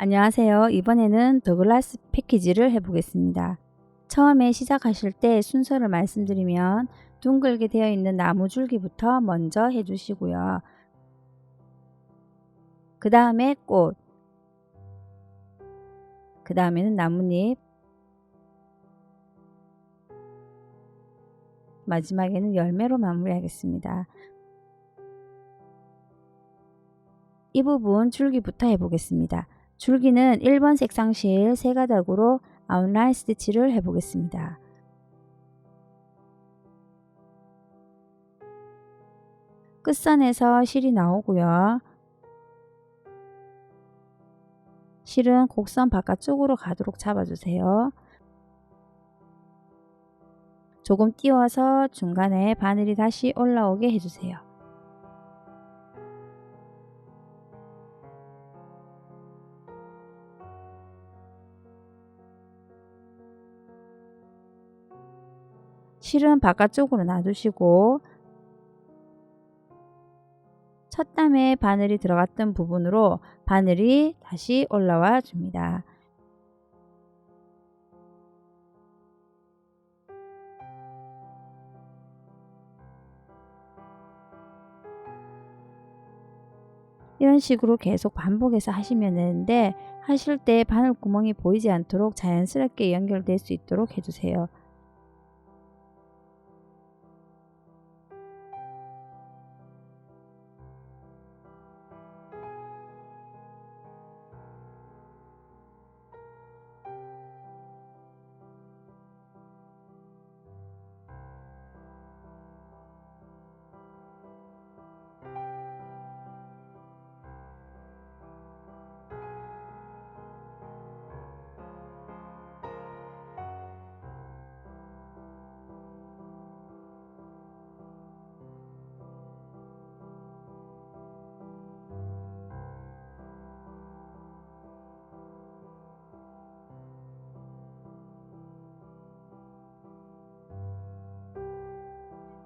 안녕하세요. 이번에는 더글라스 패키지를 해보겠습니다. 처음에 시작하실 때 순서를 말씀드리면 둥글게 되어 있는 나무 줄기부터 먼저 해주시고요. 그 다음에 꽃, 그 다음에는 나뭇잎, 마지막에는 열매로 마무리하겠습니다. 이 부분 줄기부터 해보겠습니다. 줄기는 1번 색상실 3가닥으로 아웃라인 스티치를 해보겠습니다. 끝선에서 실이 나오고요. 실은 곡선 바깥쪽으로 가도록 잡아주세요. 조금 띄워서 중간에 바늘이 다시 올라오게 해주세요. 실은 바깥쪽으로 놔두시고 첫 단에 바늘이 들어갔던 부분으로 바늘이 다시 올라와 줍니다. 이런 식으로 계속 반복해서 하시면 되는데 하실 때 바늘구멍이 보이지 않도록 자연스럽게 연결될 수 있도록 해주세요.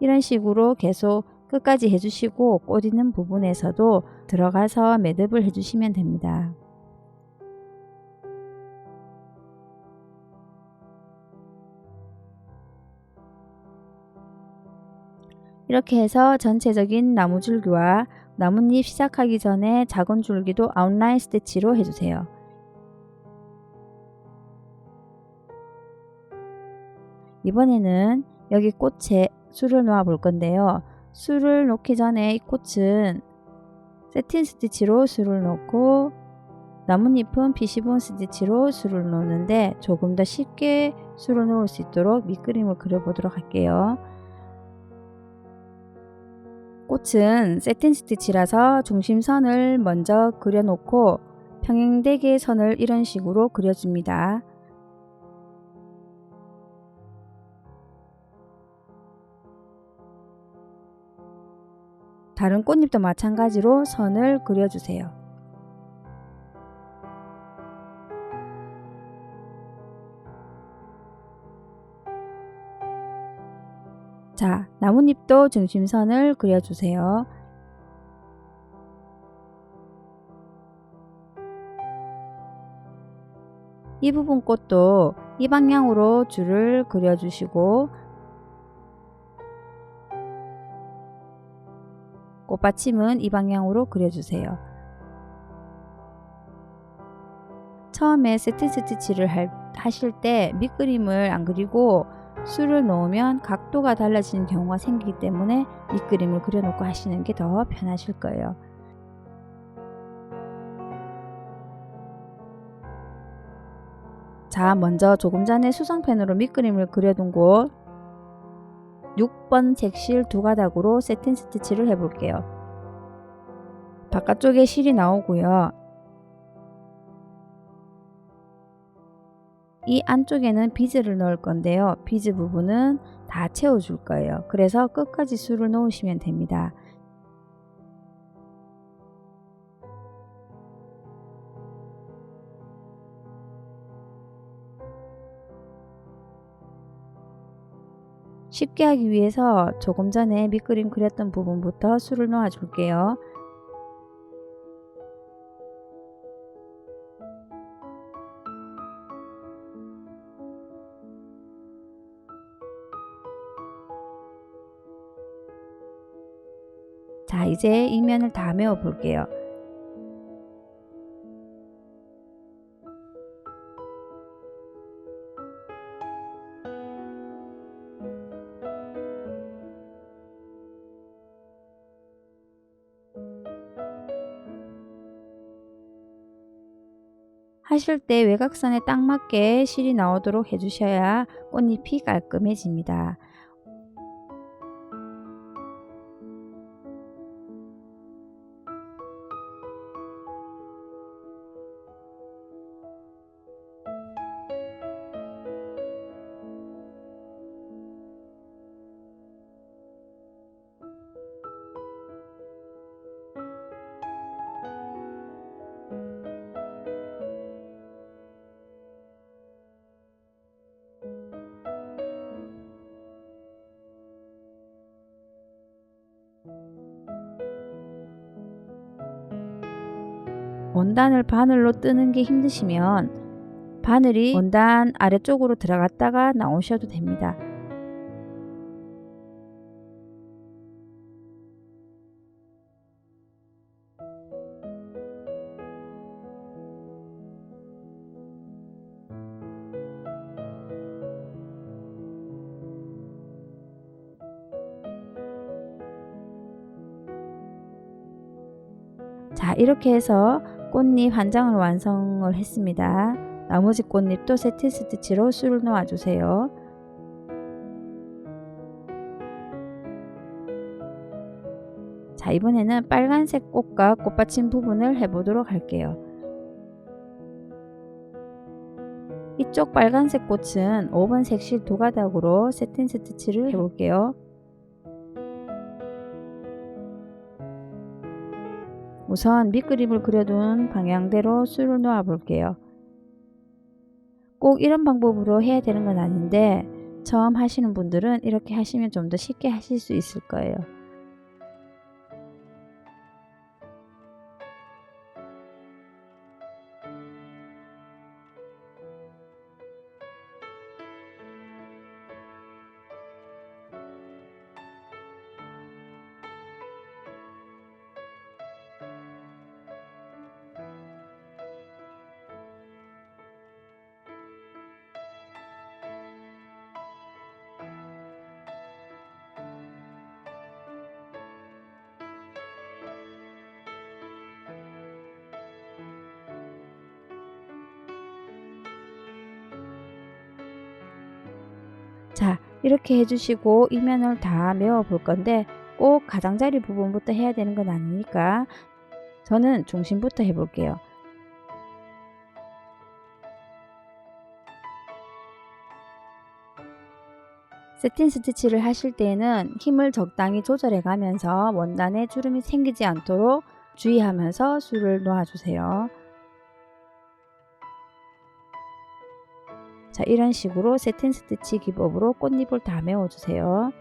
이런 식으로 계속 끝까지 해주시고 꽃 있는 부분에서도 들어가서 매듭을 해주시면 됩니다. 이렇게 해서 전체적인 나무 줄기와 나뭇잎 시작하기 전에 작은 줄기도 아웃라인 스티치로 해주세요. 이번에는 여기 꽃에 술을 놓아 볼 건데요. 술을 놓기 전에 이 꽃은 세틴 스티치로 술을 놓고 나뭇잎은 피시본 스티치로 술을 놓는데 조금 더 쉽게 술을 놓을 수 있도록 밑그림을 그려보도록 할게요. 꽃은 세틴 스티치라서 중심선을 먼저 그려놓고 평행되게 선을 이런 식으로 그려줍니다. 다른 꽃잎도 마찬가지로 선을 그려주세요. 자, 나뭇잎도 중심선을 그려주세요. 이 부분 꽃도 이 방향으로 줄을 그려주시고 꽃받침은 이 방향으로 그려주세요. 처음에 세트 스티치를 하실 때 밑그림을 안 그리고 술을 놓으면 각도가 달라지는 경우가 생기기 때문에 밑그림을 그려놓고 하시는 게 더 편하실 거예요. 자, 먼저 조금 전에 수성펜으로 밑그림을 그려둔 곳 6번 색실 2가닥으로 세틴 스티치를 해볼게요. 바깥쪽에 실이 나오고요. 이 안쪽에는 비즈를 넣을 건데요. 비즈 부분은 다 채워줄 거예요. 그래서 끝까지 술을 놓으시면 됩니다. 쉽게 하기 위해서 조금 전에 밑그림 그렸던 부분부터 술을 놓아 줄게요. 자, 이제 이면을 다 메워 볼게요. 하실 때 외곽선에 딱 맞게 실이 나오도록 해주셔야 꽃잎이 깔끔해집니다. 원단을 바늘로 뜨는 게 힘드시면 바늘이 원단 아래쪽으로 들어갔다가 나오셔도 됩니다. 자, 이렇게 해서 꽃잎 한 장을 완성을 했습니다. 나머지 꽃잎도 세팅 스티치로 수를 놓아 주세요. 자, 이번에는 빨간색 꽃과 꽃받침 부분을 해보도록 할게요. 이쪽 빨간색 꽃은 5번 색실 두 가닥으로 세팅 스티치를 해볼게요. 우선 밑그림을 그려둔 방향대로 수를 놓아 볼게요. 꼭 이런 방법으로 해야 되는 건 아닌데 처음 하시는 분들은 이렇게 하시면 좀 더 쉽게 하실 수 있을 거예요. 자, 이렇게 해주시고 이면을 다 메워 볼 건데 꼭 가장자리 부분부터 해야 되는 건 아니니까 저는 중심부터 해볼게요. 세팅 스티치를 하실 때에는 힘을 적당히 조절해 가면서 원단에 주름이 생기지 않도록 주의하면서 수를 놓아주세요. 자, 이런 식으로 세팅 스티치 기법으로 꽃잎을 다 메워주세요.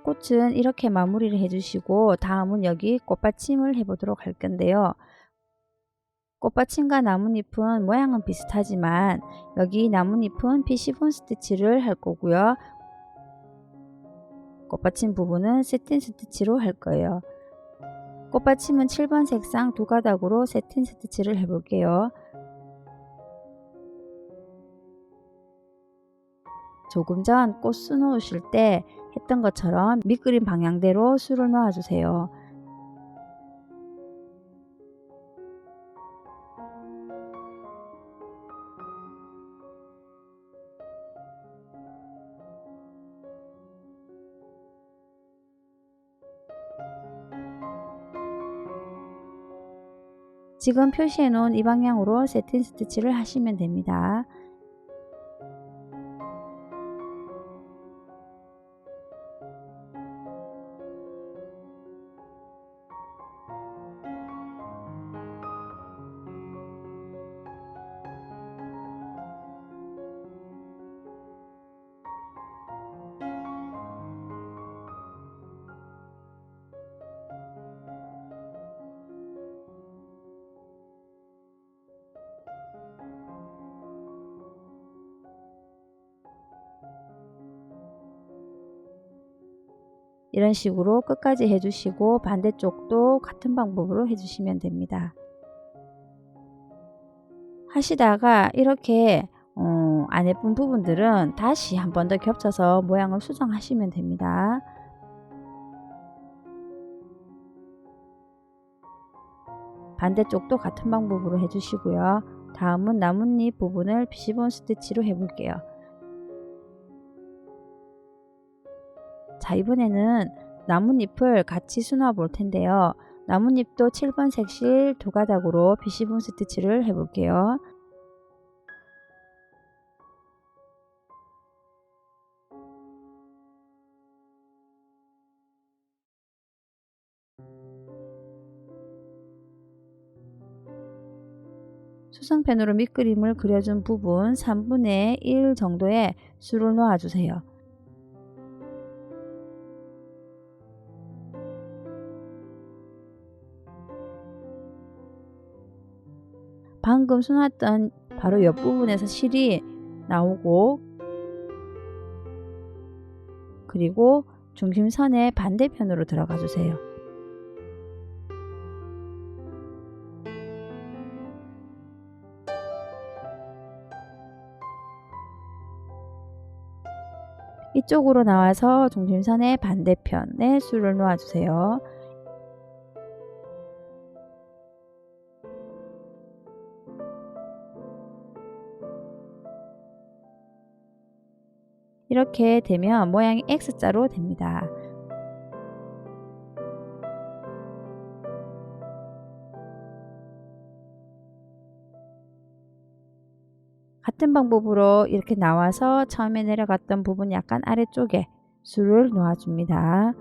꽃은 이렇게 마무리를 해주시고 다음은 여기 꽃받침을 해보도록 할 건데요. 꽃받침과 나뭇잎은 모양은 비슷하지만 여기 나뭇잎은 피시본 스티치를 할 거고요. 꽃받침 부분은 세팅 스티치로 할 거예요. 꽃받침은 7번 색상 두 가닥으로 세팅 스티치를 해볼게요. 조금 전 꽃 수 놓으실 때 했던 것처럼 밑그림 방향대로 수를 놓아주세요. 지금 표시해 놓은 이 방향으로 세팅 스티치를 하시면 됩니다. 이런 식으로 끝까지 해주시고 반대쪽도 같은 방법으로 해주시면 됩니다. 하시다가 이렇게 안 예쁜 부분들은 다시 한 번 더 겹쳐서 모양을 수정하시면 됩니다. 반대쪽도 같은 방법으로 해주시고요. 다음은 나뭇잎 부분을 피시본 스티치로 해볼게요. 자, 이번에는 나뭇잎을 같이 수놓아 볼 텐데요. 나뭇잎도 7번 색실 두 가닥으로 피시본 스티치를 해볼게요. 수성펜으로 밑그림을 그려준 부분 3분의 1 정도의 수를 놓아주세요. 방금 수놨던 바로 옆부분에서 실이 나오고, 그리고 중심선의 반대편으로 들어가 주세요. 이쪽으로 나와서 중심선의 반대편에 수를 놓아주세요. 이렇게 되면 모양이 X자로 됩니다. 같은 방법으로 이렇게 나와서 처음에 내려갔던 부분 약간 아래쪽에 수를 놓아줍니다.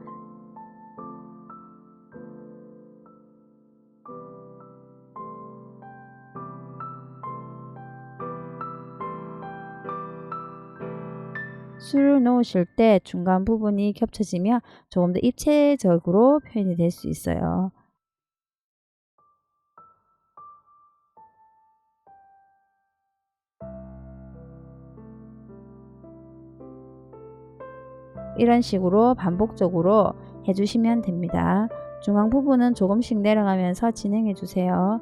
수를 놓으실 때 중간 부분이 겹쳐지면 조금 더 입체적으로 표현이 될 수 있어요. 이런 식으로 반복적으로 해주시면 됩니다. 중앙 부분은 조금씩 내려가면서 진행해 주세요.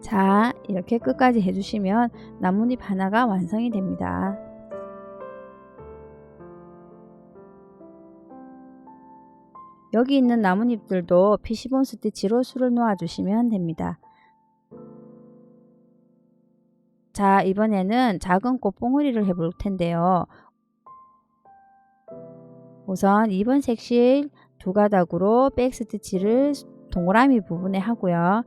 자, 이렇게 끝까지 해주시면 나뭇잎 하나가 완성이 됩니다. 여기 있는 나뭇잎들도 피시본 스티치로 수를 놓아주시면 됩니다. 자, 이번에는 작은 꽃봉오리를 해볼 텐데요. 우선 2번 색실 두 가닥으로 백 스티치를 동그라미 부분에 하고요.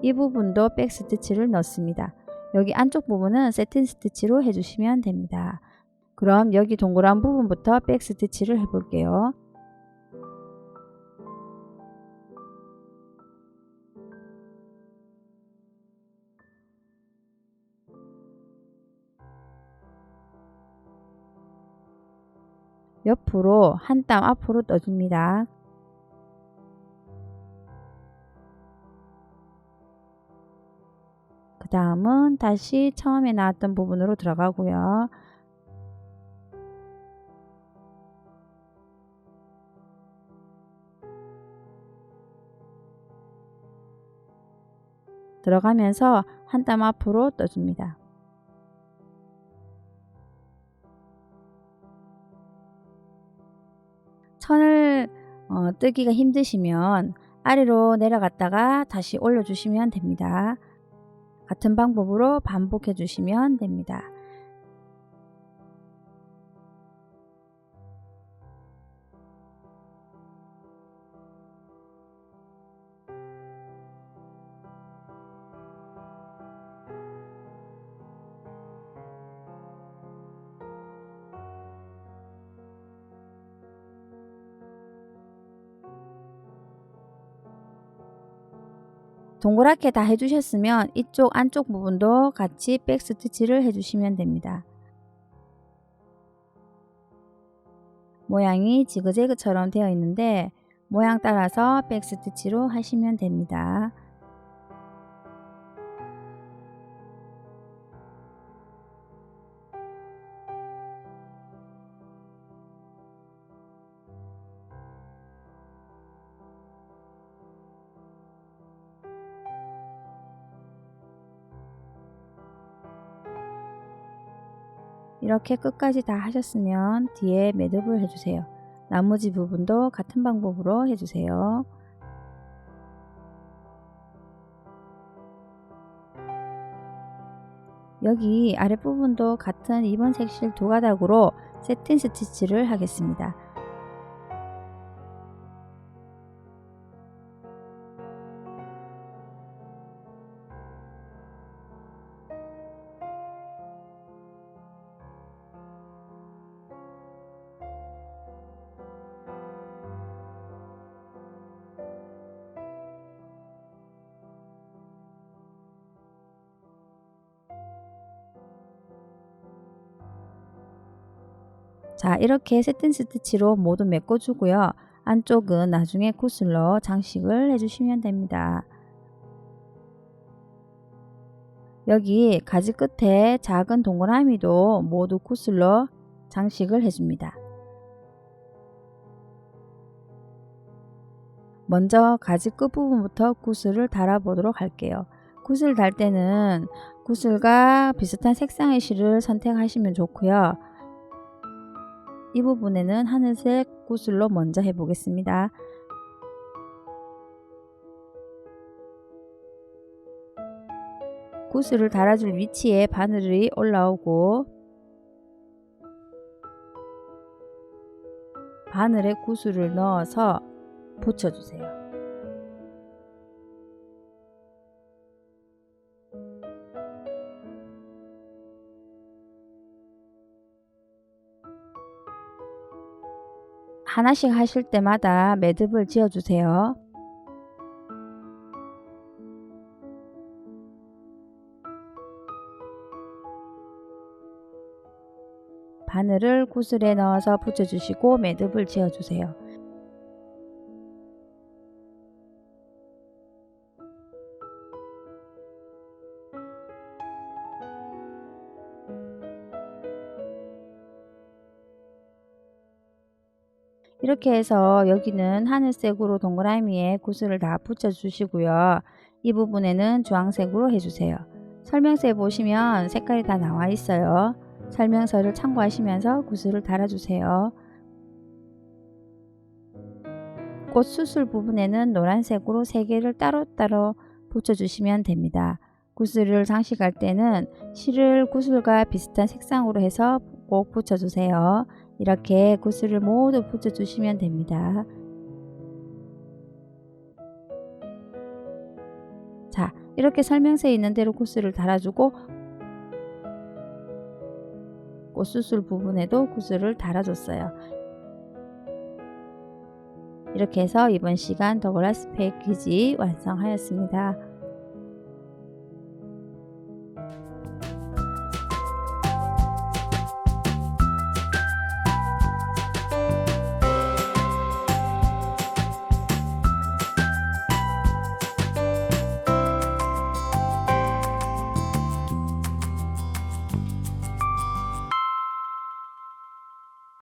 이 부분도 백 스티치를 넣습니다. 여기 안쪽 부분은 세틴 스티치로 해주시면 됩니다. 그럼 여기 동그란 부분부터 백 스티치를 해볼게요. 옆으로 한 땀 앞으로 떠줍니다. 그 다음은 다시 처음에 나왔던 부분으로 들어가고요. 들어가면서 한 땀 앞으로 떠줍니다. 선을 뜨기가 힘드시면 아래로 내려갔다가 다시 올려주시면 됩니다. 같은 방법으로 반복해 주시면 됩니다. 동그랗게 다 해주셨으면 이쪽 안쪽 부분도 같이 백스티치를 해주시면 됩니다. 모양이 지그재그처럼 되어 있는데 모양 따라서 백스티치로 하시면 됩니다. 이렇게 끝까지 다 하셨으면 뒤에 매듭을 해주세요. 나머지 부분도 같은 방법으로 해주세요. 여기 아랫부분도 같은 2번 색실 두 가닥으로 세팅 스티치를 하겠습니다. 자, 이렇게 세팅 스티치로 모두 메꿔주고요. 안쪽은 나중에 구슬로 장식을 해주시면 됩니다. 여기 가지 끝에 작은 동그라미도 모두 구슬로 장식을 해줍니다. 먼저 가지 끝부분부터 구슬을 달아 보도록 할게요. 구슬 달 때는 구슬과 비슷한 색상의 실을 선택하시면 좋고요. 이 부분에는 하늘색 구슬로 먼저 해보겠습니다. 구슬을 달아줄 위치에 바늘이 올라오고 바늘에 구슬을 넣어서 붙여주세요. 하나씩 하실 때마다 매듭을 지어주세요. 바늘을 구슬에 넣어서 붙여주시고 매듭을 지어주세요. 이렇게 해서 여기는 하늘색으로 동그라미에 구슬을 다 붙여주시고요. 이 부분에는 주황색으로 해주세요. 설명서에 보시면 색깔이 다 나와 있어요. 설명서를 참고하시면서 구슬을 달아주세요. 꽃 수술 부분에는 노란색으로 3개를 따로따로 붙여주시면 됩니다. 구슬을 장식할 때는 실을 구슬과 비슷한 색상으로 해서 꼭 붙여주세요. 이렇게 구슬을 모두 붙여주시면 됩니다. 자, 이렇게 설명서에 있는 대로 구슬을 달아주고 꽃수술 부분에도 구슬을 달아줬어요. 이렇게 해서 이번 시간 더글라스 패키지 완성하였습니다.